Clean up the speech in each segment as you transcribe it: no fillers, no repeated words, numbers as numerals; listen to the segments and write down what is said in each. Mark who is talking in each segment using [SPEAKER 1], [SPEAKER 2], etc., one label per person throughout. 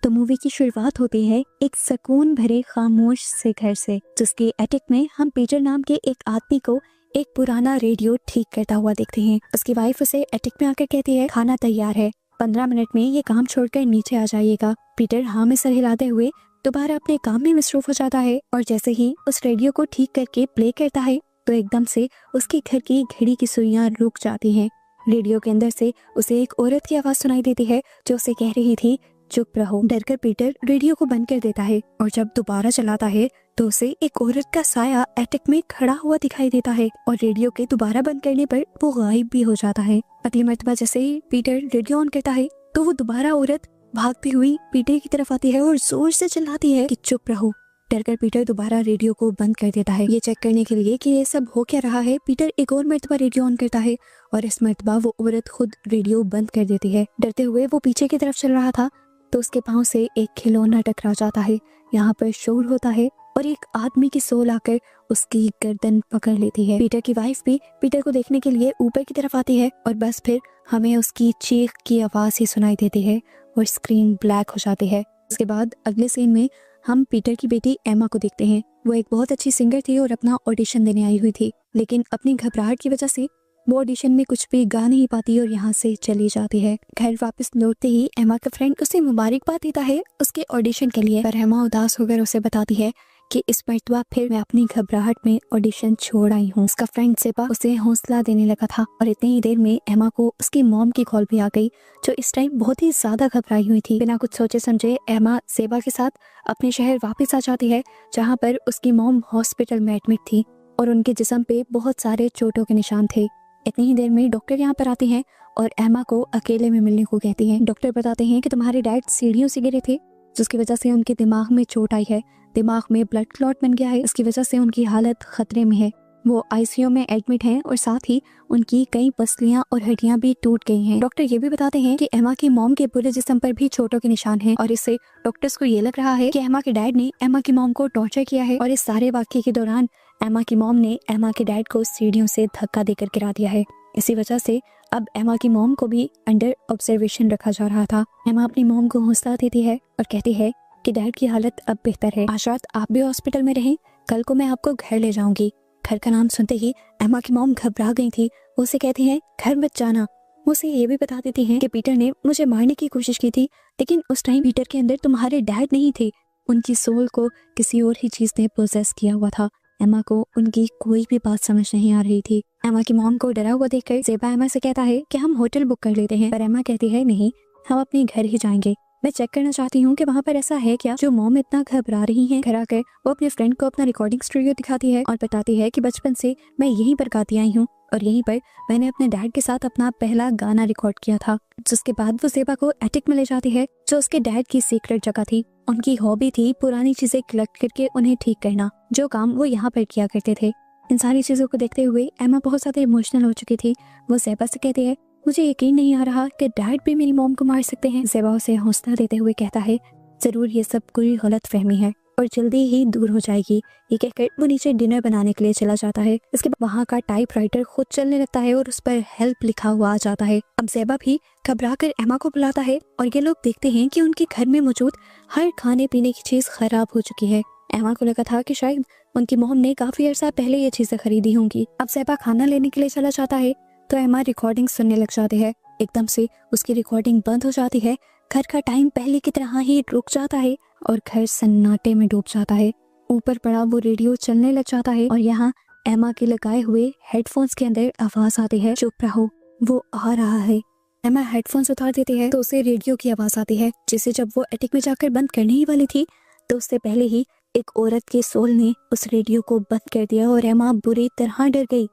[SPEAKER 1] तो मूवी की शुरुआत होती है एक सुकून भरे खामोश से घर से, जिसके एटिक में हम पीटर नाम के एक आदमी को एक पुराना रेडियो ठीक करता हुआ देखते हैं। उसकी वाइफ उसे एटिक में आकर कहती है खाना तैयार है, 15 मिनट में ये काम छोड़कर नीचे आ जाइएगा। पीटर हाँ में सर हिलाते हुए दोबारा अपने काम में मसरूफ हो जाता है और जैसे ही उस रेडियो को ठीक करके प्ले करता है तो एकदम से उसके घर की घड़ी की सुइयां रुक जाती हैं। रेडियो के अंदर से उसे एक औरत की आवाज सुनाई देती है जो उसे कह रही थी चुप रहो। डरकर पीटर रेडियो को बंद कर देता है और जब दोबारा चलाता है तो उसे एक औरत का साया एटिक में खड़ा हुआ दिखाई देता है और रेडियो के दोबारा बंद करने पर वो गायब भी हो जाता है। अगली मर्तबा जैसे ही पीटर रेडियो ऑन करता है तो वो दोबारा औरत भागती हुई पीटर की तरफ आती है और जोर से चिल्लाती है कि चुप रहो। डरकर पीटर दोबारा रेडियो को बंद कर देता है। ये चेक करने के लिए कि ये सब हो क्या रहा है, पीटर एक और मर्तबा रेडियो ऑन करता है और इस मर्तबा वो औरत खुद रेडियो बंद कर देती है। डरते हुए वो पीछे की तरफ चल रहा था तो उसके पांव से एक खिलौना टकरा जाता है। यहाँ पर शोर होता है और एक आदमी की सोल आकर उसकी गर्दन पकड़ लेती है। पीटर की वाइफ भी पीटर को देखने के लिए ऊपर की तरफ आती है और बस फिर हमें उसकी चीख की आवाज ही सुनाई देती है और स्क्रीन ब्लैक हो जाती है। उसके बाद अगले सीन में हम पीटर की बेटी एमा को देखते हैं। वो एक बहुत अच्छी सिंगर थी और अपना ऑडिशन देने आई हुई थी, लेकिन अपनी घबराहट की वजह से वो ऑडिशन में कुछ भी गा नहीं पाती और यहाँ से चली जाती है। घर वापस लौटते ही एमा का फ्रेंड उसे मुबारकबाद देता है उसके ऑडिशन के लिए, पर एमा उदास होकर उसे बताती है कि इस मर्तबा फिर मैं अपनी घबराहट में ऑडिशन छोड़ आई हूँ। उसका फ्रेंड सेबा उसे हौसला देने लगा था और इतनी ही देर में एमा को उसकी मॉम की कॉल भी आ गई, जो इस टाइम बहुत ही ज्यादा घबराई हुई थी। बिना कुछ सोचे समझे एमा सेबा के साथ अपने शहर वापस आ जाती है, जहाँ पर उसकी मॉम हॉस्पिटल में एडमिट थी और उनके जिस्म पे बहुत सारे चोटों के निशान थे। इतनी ही देर में डॉक्टर यहाँ पर आते हैं और एमा को अकेले में मिलने को कहती हैं। डॉक्टर बताते हैं कि तुम्हारे डैड सीढ़ियों से गिरे थे, जिसकी वजह से उनके दिमाग में चोट आई है, दिमाग में ब्लड क्लॉट बन गया है, इसकी वजह से उनकी हालत खतरे में है। वो आईसीयू में एडमिट हैं और साथ ही उनकी कई पसलियां और हड्डियां भी टूट गई हैं। डॉक्टर ये भी बताते हैं कि एमा की मॉम के पूरे जिस्म पर भी चोटों के निशान हैं और इससे डॉक्टर्स को ये लग रहा है कि एमा के डैड ने एमा की मॉम को टॉर्चर किया है और इस सारे वाकये के दौरान एमा की मॉम ने एमा के डैड को सीढ़ियों से धक्का देकर गिरा दिया है। इसी वजह से अब एमा की मॉम को भी अंडर ऑब्जर्वेशन रखा जा रहा था। एमा अपनी मॉम को हौसला देती है और कहती है कि डैड की हालत अब बेहतर है, आज रात आप भी हॉस्पिटल में रहें, कल को मैं आपको घर ले जाऊंगी। घर का नाम सुनते ही एमा की मॉम घबरा गई थी। वो उसे कहती है घर मत जाना। वो उसे ये भी बता देती हैं कि पीटर ने मुझे मारने की कोशिश की थी, लेकिन उस टाइम पीटर के अंदर तुम्हारे डैड नहीं थे, उनकी सोल को किसी और ही चीज ने पोजेस किया हुआ था। एमा को उनकी कोई भी बात समझ नहीं आ रही थी। एमा की मॉम को डरा हुआ देखकर ज़ेबा एमा से कहता है कि हम होटल बुक कर लेते हैं, पर एमा कहती है नहीं, हम अपने घर ही जाएंगे। मैं चेक करना चाहती हूँ कि वहाँ पर ऐसा है क्या जो मॉम इतना घबरा रही हैं। घर आकर वो अपने फ्रेंड को अपना रिकॉर्डिंग स्टूडियो दिखाती है और बताती है कि बचपन से मैं यहीं पर गाती आई हूँ और यहीं पर मैंने अपने डैड के साथ अपना पहला गाना रिकॉर्ड किया था। जिसके बाद वो ज़ेबा को एटिक में ले जाती है, जो उसके डैड की सीक्रेट जगह थी। उनकी हॉबी थी पुरानी चीजें कलेक्ट करके उन्हें ठीक करना, जो काम वो यहाँ पर किया करते थे। इन सारी चीजों को देखते हुए एमा बहुत ज्यादा इमोशनल हो चुकी थी। वो ज़ेबा से कहती है मुझे यकीन नहीं आ रहा कि डैड भी मेरी मॉम को मार सकते हैं। ज़ेबा उसे हौसला देते हुए कहता है जरूर ये सब कोई गलत फहमी है और जल्दी ही दूर हो जाएगी। ये कहकर वो नीचे डिनर बनाने के लिए चला जाता है। इसके बाद वहाँ का टाइपराइटर खुद चलने लगता है और उस पर हेल्प लिखा हुआ आ जाता है। अब ज़ेबा भी घबरा कर एमा को बुलाता है और ये लोग देखते हैं कि उनके घर में मौजूद हर खाने पीने की चीज खराब हो चुकी है। एमा को लगा था कि शायद उनकी मॉम ने काफी अर्सा पहले ये चीजें खरीदी होंगी। अब ज़ेबा खाना लेने के लिए चला जाता है तो एमा रिकॉर्डिंग सुनने लग जाती है। एकदम से उसकी रिकॉर्डिंग बंद हो जाती है। घर का टाइम पहले की तरह ही रुक जाता है और घर सन्नाटे में डूब जाता है। ऊपर पड़ा वो रेडियो चलने लग जाता है और यहाँ एमा के लगाए हुए हेडफोन्स के अंदर आवाज आती है चुप रहो, वो आ रहा है। एमा हेडफोन्स उतार देती है तो उसे रेडियो की आवाज आती है, जिसे जब वो एटिक में जाकर बंद करने ही वाली थी तो उससे पहले ही एक औरत की सोल ने उस रेडियो को बंद कर दिया और एमा बुरी तरह डर गई।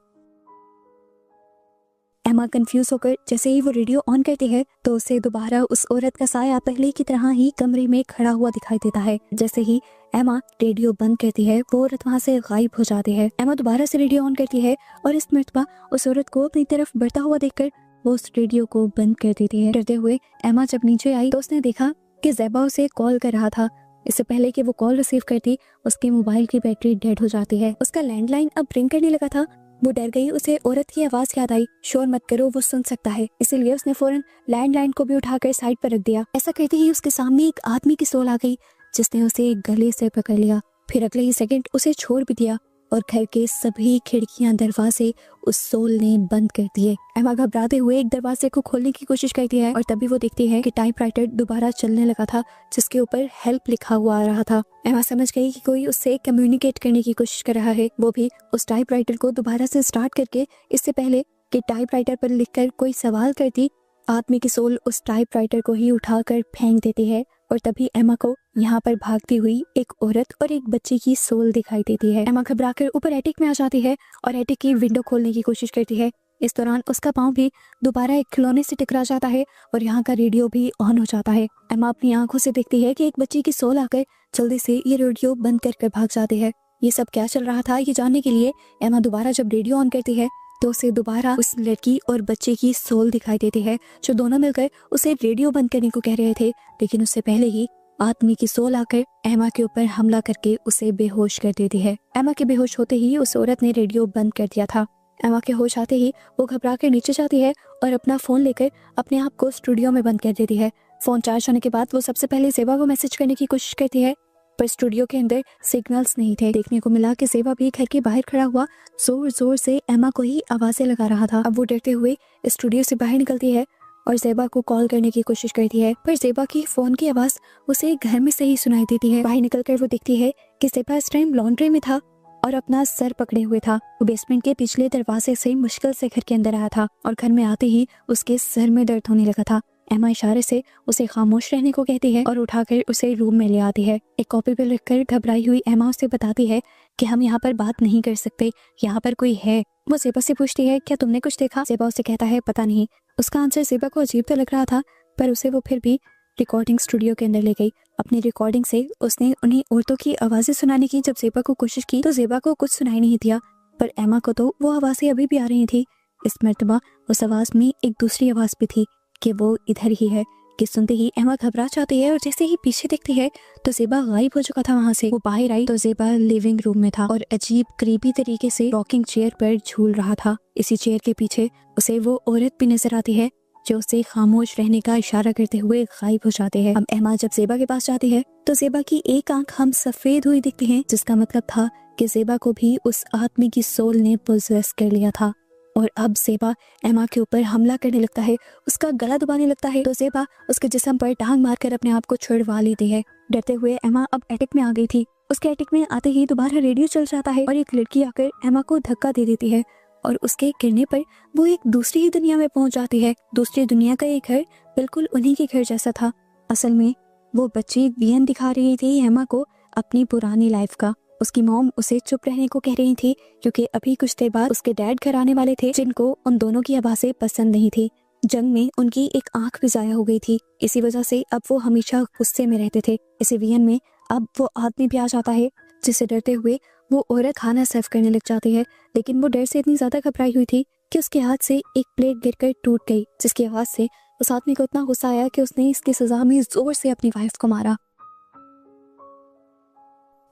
[SPEAKER 1] एमा कंफ्यूज होकर जैसे ही वो रेडियो ऑन करती है तो उसे दोबारा उस औरत का साया पहले की तरह ही कमरे में खड़ा हुआ दिखाई देता है। जैसे ही एमा रेडियो बंद करती है वो औरत वहाँ से गायब हो जाती है। एमा दोबारा से रेडियो ऑन करती है और इस मर्तबा उस औरत को अपनी तरफ बढ़ता हुआ देखकर वो उस रेडियो को बंद कर देती है। डरते हुए एमा जब नीचे आई तो उसने देखा कि ज़ेबा उसे कॉल कर रहा था। इससे पहले कि वो कॉल रिसीव करती उसके मोबाइल की बैटरी डेड हो जाती है। उसका लैंडलाइन अब रिंग करने लगा था वो डर गई, उसे औरत की आवाज याद आई, शोर मत करो, वो सुन सकता है। इसीलिए उसने फौरन लैंडलाइन को भी उठाकर साइड पर रख दिया। ऐसा करते ही उसके सामने एक आदमी की सोल आ गई, जिसने उसे गले से पकड़ लिया। फिर अगले ही सेकंड उसे छोड़ भी दिया और घर के सभी खिड़कियां दरवाजे उस सोल ने बंद कर दिए। एमा घबराते हुए एक दरवाजे को खोलने की कोशिश करती है और तभी वो देखती है कि टाइपराइटर दोबारा चलने लगा था, जिसके ऊपर हेल्प लिखा हुआ आ रहा था। एमा समझ गई कि कोई उससे कम्युनिकेट करने की कोशिश कर रहा है, वो भी उस टाइपराइटर को दोबारा से स्टार्ट करके। इससे पहले कि टाइपराइटर पर लिखकर कोई सवाल करती, आदमी की सोल उस टाइपराइटर को ही उठाकर फेंक देती है और तभी एमा को यहाँ पर भागती हुई एक औरत और एक बच्ची की सोल दिखाई देती है। एमा घबराकर ऊपर एटिक में आ जाती है और एटिक की विंडो खोलने की कोशिश करती है। इस दौरान उसका पाँव भी दोबारा एक खिलौने से टकरा जाता है और यहाँ का रेडियो भी ऑन हो जाता है। एमा अपनी आंखों से देखती है कि एक बच्ची की सोल आकर जल्दी से ये रेडियो बंद कर भाग जाती है। ये सब क्या चल रहा था ये जानने के लिए एमा दोबारा जब रेडियो ऑन करती है तो उसे दोबारा उस लड़की और बच्चे की सोल दिखाई देती है, जो दोनों मिलकर उसे रेडियो बंद करने को कह रहे थे। लेकिन उससे पहले ही आदमी की सोल आकर एमा के ऊपर हमला करके उसे बेहोश कर देती है। एमा के बेहोश होते ही उस औरत ने रेडियो बंद कर दिया था। एमा के होश आते ही वो घबरा कर नीचे जाती है और अपना फोन लेकर अपने आप को स्टूडियो में बंद कर देती है। फोन चार्ज होने के बाद वो सबसे पहले ज़ेबा को मैसेज करने की कोशिश करती है, पर स्टूडियो के अंदर सिग्नल्स नहीं थे। देखने को मिला कि ज़ेबा भी घर के बाहर खड़ा हुआ जोर जोर से एमा को ही आवाजें लगा रहा था। अब वो डरते हुए स्टूडियो से बाहर निकलती है और ज़ेबा को कॉल करने की कोशिश करती है, पर ज़ेबा की फोन की आवाज उसे घर में से ही सुनाई देती है। बाहर निकलकर वो देखती है कि ज़ेबा इस टाइम लॉन्ड्री में था और अपना सर पकड़े हुए था। वो बेसमेंट के पिछले दरवाजे से मुश्किल से घर के अंदर आया था और घर में आते ही उसके सर में दर्द होने लगा था। एमा इशारे से उसे खामोश रहने को कहती है और उठाकर उसे रूम में ले आती है। एक कॉपी पर लिखकर घबराई हुई एमा उसे बताती है कि हम यहाँ पर बात नहीं कर सकते, यहाँ पर कोई है। वो ज़ेबा से पूछती है, क्या तुमने कुछ देखा? ज़ेबा उसे कहता है, पता नहीं। उसका आंसर ज़ेबा को अजीब तो लग रहा था, पर उसे वो फिर भी रिकॉर्डिंग स्टूडियो के अंदर ले गई। अपनी रिकॉर्डिंग से उसने उन्हीं औरतों की आवाज़ें सुनाने की जब ज़ेबा को कोशिश की तो ज़ेबा को कुछ सुनाई नहीं दिया, पर एमा को तो वो आवाज़ें अभी भी आ रही थी। इस मर्तबा उस आवाज़ में एक दूसरी आवाज़ भी थी कि वो इधर ही है। कि सुनते ही एमा घबरा जाती है और जैसे ही पीछे देखती है तो ज़ेबा गायब हो चुका था वहाँ से। वो बाहर आई तो ज़ेबा लिविंग रूम में था और अजीब करीबी तरीके से रॉकिंग चेयर पर झूल रहा था। इसी चेयर के पीछे उसे वो औरत भी नजर आती है जो उसे खामोश रहने का इशारा करते हुए गायब हो जाते हैं। अब एमा जब ज़ेबा के पास जाती है तो ज़ेबा की एक आंख हम सफेद हुई दिखती है, जिसका मतलब था कि ज़ेबा को भी उस आदमी की सोल ने पोजेस कर लिया था। और अब ज़ेबा एमा के ऊपर हमला करने लगता है, उसका गला दबाने लगता है तो ज़ेबा उसके जिस्म पर टांग मारकर अपने आप को छुड़वा लेती है। डरते हुए एमा अब एटिक में आ गई थी। उसके एटिक में आते ही दोबारा रेडियो चल जाता है और एक लड़की आकर एमा को धक्का दे देती है और उसके गिरने पर वो एक दूसरी ही दुनिया में पहुंच जाती है। दूसरी दुनिया का एक घर बिल्कुल उन्हीं के घर जैसा था। असल में वो बच्ची वियन दिखा रही थी एमा को अपनी पुरानी लाइफ का। उसकी मॉम उसे चुप रहने को कह रही थी क्योंकि अभी कुछ देर बाद उसके डैड घर आने वाले थे, जिनको उन दोनों की आवाजें पसंद नहीं थी। जंग में उनकी एक आंख भी जाया हो गई थी, इसी वजह से अब वो हमेशा गुस्से में रहते थे। इसी वियन में अब वो आदमी भी आ जाता है, जिससे डरते हुए वो औरत खाना सर्व करने लग जाती है। लेकिन वो डर से इतनी ज्यादा घबराई हुई थी कि उसके हाथ से एक प्लेट गिरकर टूट गई, जिसकी आवाज से उस आदमी को इतना गुस्सा आया कि उसने इसकी सजा में जोर से अपनी वाइफ को मारा।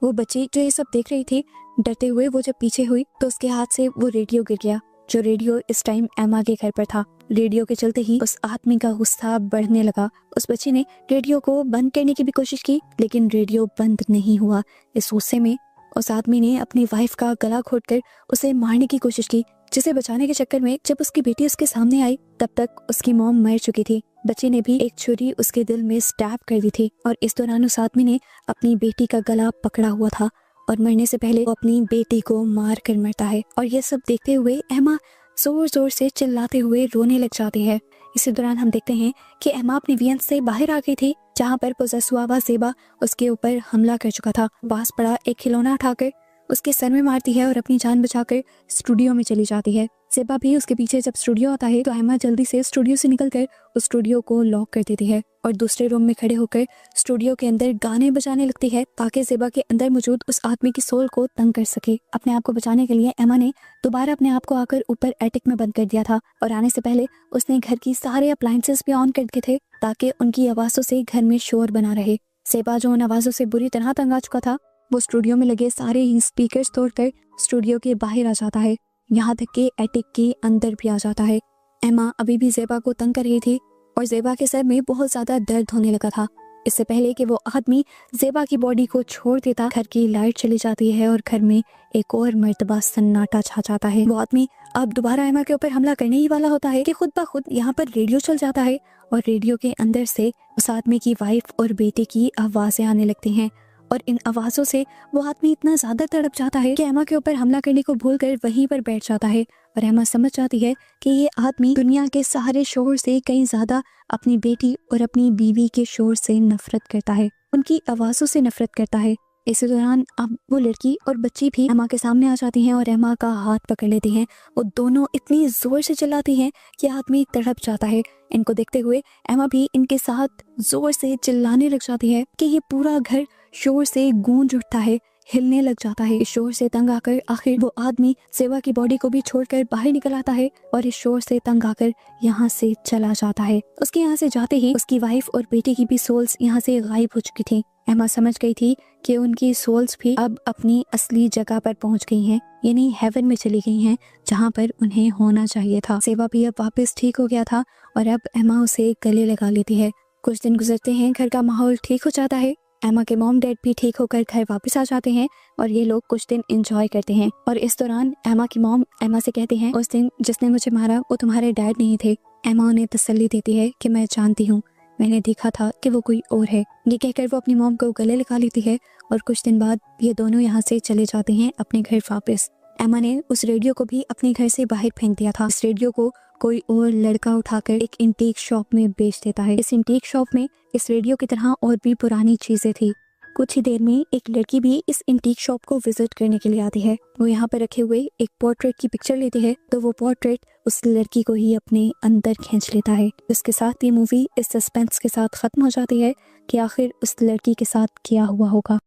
[SPEAKER 1] वो बच्ची जो ये सब देख रही थी, डरते हुए वो जब पीछे हुई तो उसके हाथ से वो रेडियो गिर गया, जो रेडियो इस टाइम एमा के घर पर था। रेडियो के चलते ही उस आदमी का गुस्सा बढ़ने लगा। उस बच्ची ने रेडियो को बंद करने की भी कोशिश की, लेकिन रेडियो बंद नहीं हुआ। इस गुस्से में उस आदमी ने अपनी वाइफ का गला घोटकर उसे मारने की कोशिश की, जिसे बचाने के चक्कर में जब उसकी बेटी उसके सामने आई तब तक उसकी मॉम मर चुकी थी। बच्चे ने भी एक छुरी उसके दिल में स्टैब कर दी थी और इस दौरान उस आदमी ने अपनी बेटी का गला पकड़ा हुआ था और मरने से पहले वो अपनी बेटी को मार कर मरता है। और ये सब देखते हुए एमा जोर जोर से चिल्लाते हुए रोने लग जाती है। इसी दौरान हम देखते हैं कि एमा अपनी वियन से बाहर आ गई थी, जहाँ पर पोजेस हुआ ज़ेबा उसके ऊपर हमला कर चुका था। पास पड़ा एक खिलौना उठाकर उसके सर में मारती है और अपनी जान बचाकर स्टूडियो में चली जाती है। ज़ेबा भी उसके पीछे जब स्टूडियो आता है तो एमा जल्दी से स्टूडियो से निकलकर उस स्टूडियो को लॉक कर देती है और दूसरे रूम में खड़े होकर स्टूडियो के अंदर गाने बजाने लगती है ताकि ज़ेबा के अंदर मौजूद उस आदमी की सोल को तंग कर सके। अपने आप को बचाने के लिए एमा ने दोबारा अपने आप को आकर ऊपर एटिक में बंद कर दिया था और आने से पहले उसने घर की सारे अप्लायंसेस भी ऑन कर दिए थे ताकि उनकी आवाज़ों से घर में शोर बना रहे। ज़ेबा जो उन आवाज़ों से बुरी तरह तंग आ चुका था, वो स्टूडियो में लगे सारे ही स्पीकर्स तोड़कर स्टूडियो के बाहर आ जाता है यहाँ तक कि एटिक के अंदर भी आ जाता है। एमा अभी भी ज़ेबा को तंग कर रही थी और ज़ेबा के सर में बहुत ज़्यादा दर्द होने लगा था। इससे पहले कि वो आदमी ज़ेबा की बॉडी को छोड़ देता, घर की लाइट चली जाती है और घर में एक और मर्तबा सन्नाटा छा जाता है। वो आदमी अब दोबारा एमा के ऊपर हमला करने ही वाला होता है कि खुद ब खुद यहाँ पर रेडियो चल जाता है और रेडियो के अंदर से उस आदमी की वाइफ और बेटे की आवाज़ें आने लगती हैं और इन आवाज़ों से वो आदमी इतना ज़्यादा तड़प जाता है कि एमा के ऊपर हमला करने को भूलकर वहीं पर बैठ जाता है। और एमा समझ जाती है कि ये आदमी दुनिया के सारे शोर से कहीं ज़्यादा अपनी बेटी और अपनी बीवी के शोर से नफरत करता है, उनकी आवाज़ों से नफरत करता है। इसी दौरान अब वो लड़की और बच्ची भी एमा के सामने आ जाती हैं और एमा का हाथ पकड़ लेती हैं। वो दोनों इतनी ज़ोर से चिल्लाती हैं कि आदमी तड़प जाता है। इनको देखते हुए एमा भी इनके साथ ज़ोर से चिल्लाने लग जाती है कि ये पूरा घर शोर से गूंज उठता है, हिलने लग जाता है। इस शोर से तंग आकर आखिर वो आदमी ज़ेबा की बॉडी को भी छोड़कर बाहर निकल आता है और इस शोर से तंग आकर यहाँ से चला जाता है। उसके यहाँ से जाते ही उसकी वाइफ और बेटे की भी सोल्स यहाँ से गायब हो चुकी थी। एमा समझ गई थी कि उनकी सोल्स भी अब अपनी असली जगह पर पहुंच गई हैं, यानी हेवन में चली गई हैं, जहां पर उन्हें होना चाहिए था। ज़ेबा भी अब वापस ठीक हो गया था और अब एमा उसे गले लगा लेती है। कुछ दिन गुजरते हैं, घर का माहौल ठीक हो जाता है। एमा के मॉम डैड भी ठीक होकर घर वापस आ जाते हैं और ये लोग कुछ दिन एंजॉय करते हैं। और इस दौरान एमा की मॉम एमा से कहती हैं, उस दिन जिसने मुझे मारा वो तुम्हारे डैड नहीं थे। एमा उन्हें तसल्ली देती है कि मैं जानती हूँ, मैंने देखा था कि वो कोई और है। ये कहकर वो अपनी मॉम को गले लगा लेती है और कुछ दिन बाद ये दोनों यहाँ से चले जाते हैं अपने घर वापस। एमा ने उस रेडियो को भी अपने घर से बाहर फेंक दिया था। इस रेडियो को कोई और लड़का उठाकर एक एंटीक शॉप में बेच देता है। इस एंटीक शॉप में इस रेडियो की तरह और भी पुरानी चीजें थी। कुछ ही देर में एक लड़की भी इस एंटीक शॉप को विजिट करने के लिए आती है। वो यहाँ पर रखे हुए एक पोर्ट्रेट की पिक्चर लेती है तो वो पोर्ट्रेट उस लड़की को ही अपने अंदर खींच लेता है। इसके साथ ये मूवी इस सस्पेंस के साथ खत्म हो जाती है कि आखिर उस लड़की के साथ क्या हुआ होगा।